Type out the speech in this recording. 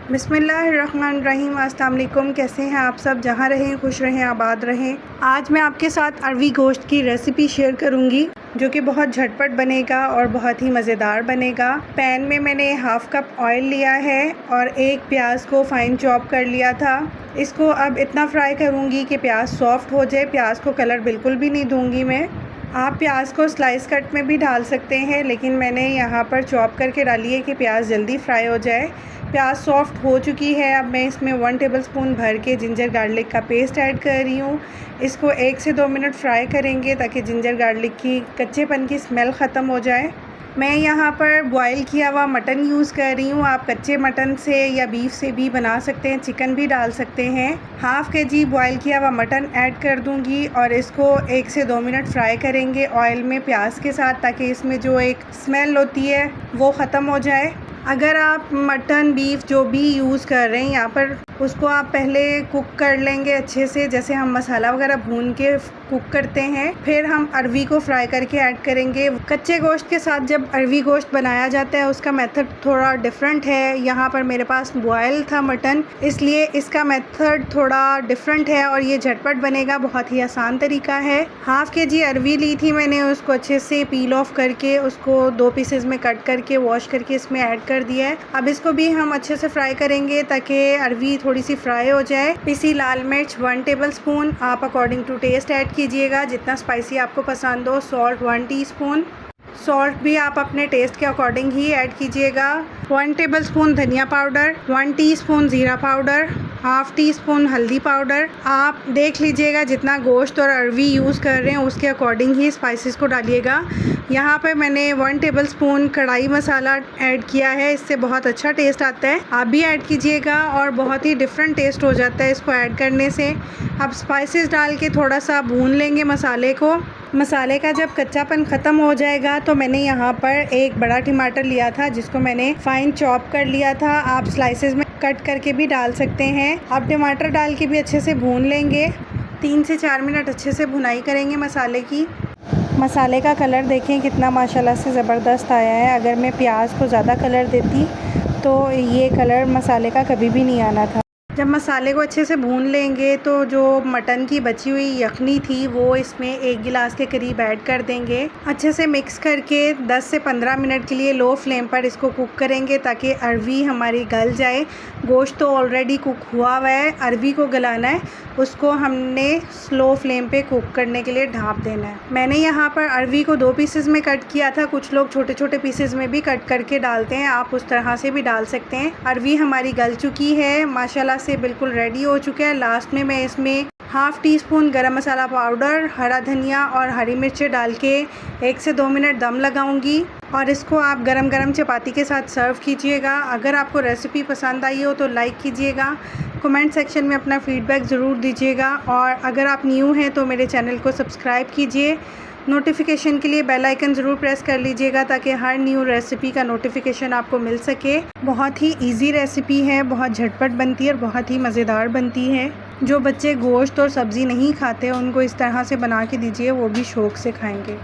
बिस्मिल्लाहिर्रहमानिर्रहीम। अस्सलाम वालेकुम। कैसे हैं आप सब? जहाँ रहें खुश रहें, आबाद रहें। आज मैं आपके साथ अरवी गोश्त की रेसिपी शेयर करूँगी जो कि बहुत झटपट बनेगा और बहुत ही मज़ेदार बनेगा। पैन में मैंने हाफ़ कप ऑयल लिया है और एक प्याज को फ़ाइन चॉप कर लिया था। इसको अब इतना फ्राई करूँगी कि प्याज सॉफ़्ट हो जाए। प्याज को कलर बिल्कुल भी नहीं दूँगी मैं। आप प्याज को स्लाइस कट में भी डाल सकते हैं, लेकिन मैंने यहाँ पर चॉप करके डाली है कि प्याज जल्दी फ्राई हो जाए। प्याज सॉफ़्ट हो चुकी है। अब मैं इसमें 1 टेबलस्पून भर के जिंजर गार्लिक का पेस्ट ऐड कर रही हूँ। इसको 1 से 2 मिनट फ्राई करेंगे ताकि जिंजर गार्लिक की कच्चेपन की स्मेल ख़त्म हो जाए। मैं यहाँ पर बॉयल किया हुआ मटन यूज़ कर रही हूँ। आप कच्चे मटन से या बीफ से भी बना सकते हैं, चिकन भी डाल सकते हैं। हाफ़ केजी बॉयल किया हुआ मटन ऐड कर दूँगी और इसको 1 से 2 मिनट फ्राई करेंगे ऑयल में प्याज के साथ, ताकि इसमें जो एक स्मेल होती है वो ख़त्म हो जाए। अगर आप मटन बीफ जो भी यूज़ कर रहे हैं यहाँ पर, उसको आप पहले कुक कर लेंगे अच्छे से, जैसे हम मसाला वगैरह भून के कुक करते हैं। फिर हम अरवी को फ्राई करके ऐड करेंगे। कच्चे गोश्त के साथ जब अरवी गोश्त बनाया जाता है उसका मेथड थोड़ा डिफरेंट है। यहाँ पर मेरे पास बॉयल था मटन, इसलिए इसका मेथड थोड़ा डिफरेंट है और ये झटपट बनेगा। बहुत ही आसान तरीका है। हाफ़ केजी अरवी ली थी मैंने, उसको अच्छे से पील ऑफ करके उसको 2 पीसेज में कट करके वॉश करके इसमें ऐड कर दिया है। अब इसको भी हम अच्छे से फ्राई करेंगे ताकि अरवी थोड़ी सी फ्राई हो जाए। पिसी लाल मिर्च 1 टेबलस्पून, आप अकॉर्डिंग टू टेस्ट ऐड कीजिएगा, जितना स्पाइसी आपको पसंद हो। सॉल्ट 1 टीस्पून, सॉल्ट भी आप अपने टेस्ट के अकॉर्डिंग ही ऐड कीजिएगा। 1 टेबलस्पून धनिया पाउडर, 1 टीस्पून ज़ीरा पाउडर, हाफ़ टी स्पून हल्दी पाउडर। आप देख लीजिएगा जितना गोश्त और अरवी यूज़ कर रहे हैं उसके अकॉर्डिंग ही स्पाइसेस को डालिएगा। यहाँ पे मैंने 1 टेबलस्पून कढ़ाई मसाला ऐड किया है, इससे बहुत अच्छा टेस्ट आता है। आप भी ऐड कीजिएगा और बहुत ही डिफरेंट टेस्ट हो जाता है इसको ऐड करने से। अब स्पाइसेस डाल के थोड़ा सा भून लेंगे मसाले को। मसाले का जब कच्चापन ख़त्म हो जाएगा तो मैंने यहाँ पर एक बड़ा टमाटर लिया था जिसको मैंने फ़ाइन चॉप कर लिया था। आप स्लाइसेस में कट करके भी डाल सकते हैं। अब टमाटर डाल के भी अच्छे से भून लेंगे। 3 से 4 मिनट अच्छे से भुनाई करेंगे मसाले की। मसाले का कलर देखें कितना माशाल्लाह से ज़बरदस्त आया है। अगर मैं प्याज को ज़्यादा कलर देती तो ये कलर मसाले का कभी भी नहीं आना था। जब मसाले को अच्छे से भून लेंगे तो जो मटन की बची हुई यखनी थी वो इसमें 1 गिलास के करीब ऐड कर देंगे। अच्छे से मिक्स करके 10 से 15 मिनट के लिए लो फ्लेम पर इसको कुक करेंगे ताकि अरवी हमारी गल जाए। गोश्त तो ऑलरेडी कुक हुआ हुआ है, अरवी को गलाना है, उसको हमने स्लो फ्लेम पे कुक करने के लिए ढाँप देना है। मैंने यहाँ पर अरवी को 2 पीसेस में कट किया था। कुछ लोग छोटे छोटे पीसेस में भी कट करके डालते हैं, आप उस तरह से भी डाल सकते हैं। अरवी हमारी गल चुकी है, माशाल्लाह से बिल्कुल रेडी हो चुका है। लास्ट में मैं इसमें हाफ़ टी स्पून गरम मसाला पाउडर, हरा धनिया और हरी मिर्चें डाल के 1 से 2 मिनट दम लगाऊंगी और इसको आप गरम गरम चपाती के साथ सर्व कीजिएगा। अगर आपको रेसिपी पसंद आई हो तो लाइक कीजिएगा, कमेंट सेक्शन में अपना फ़ीडबैक ज़रूर दीजिएगा और अगर आप न्यू हैं तो मेरे चैनल को सब्सक्राइब कीजिए। नोटिफिकेशन के लिए बेल आइकन ज़रूर प्रेस कर लीजिएगा ताकि हर न्यू रेसिपी का नोटिफिकेशन आपको मिल सके। बहुत ही इजी रेसिपी है, बहुत झटपट बनती है और बहुत ही मज़ेदार बनती है। जो बच्चे गोश्त और सब्ज़ी नहीं खाते उनको इस तरह से बना के दीजिए, वो भी शौक़ से खाएंगे।